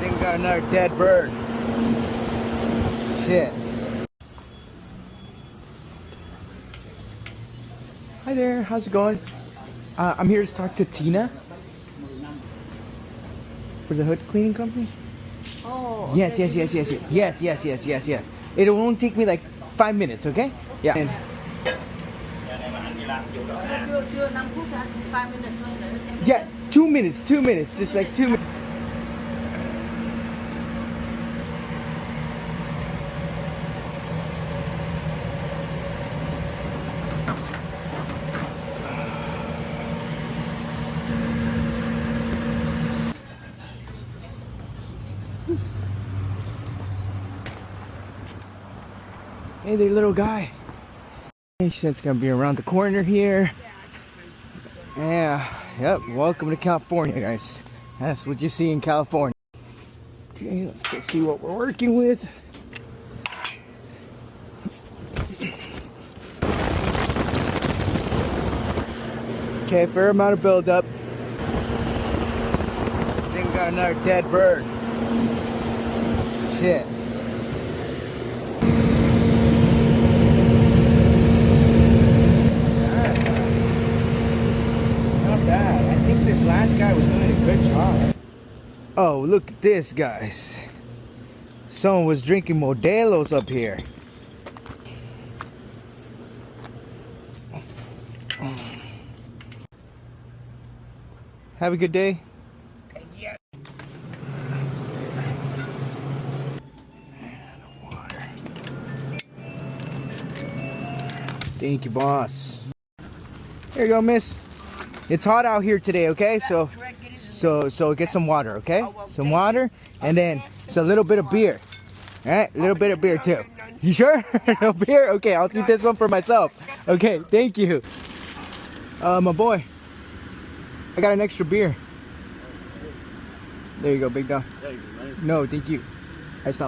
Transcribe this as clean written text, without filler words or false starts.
think we got another dead bird. Shit. Hi there, how's it going? I'm here to talk to Tina for the hood cleaning company. Oh. Yes. It will only take me like 5 minutes, okay? Yeah. And Chưa 5 phút hả? 5 minutes thôi để xem. yeah, 2 minutes, just like 2 minutes. Hey there, little guy. He said it's gonna be around the corner here. Yeah, yep, welcome to California, guys. That's what you see in California. Okay, let's go see what we're working with. Okay, fair amount of buildup. I think we got another dead bird. Shit. Bad. I think this last guy was doing a good job. Oh, look at this, guys. Someone was drinking Modelo's up here. Have a good day. Yeah. Thank you, boss. Here you go, miss. It's hot out here today, okay? So get some water, okay? Some water, and then it's a little bit of beer. All right, a little bit of beer too. You sure? No beer? Okay, I'll keep this one for myself. Okay, thank you. My boy, I got an extra beer. There you go, big dog. No, thank you. I saw.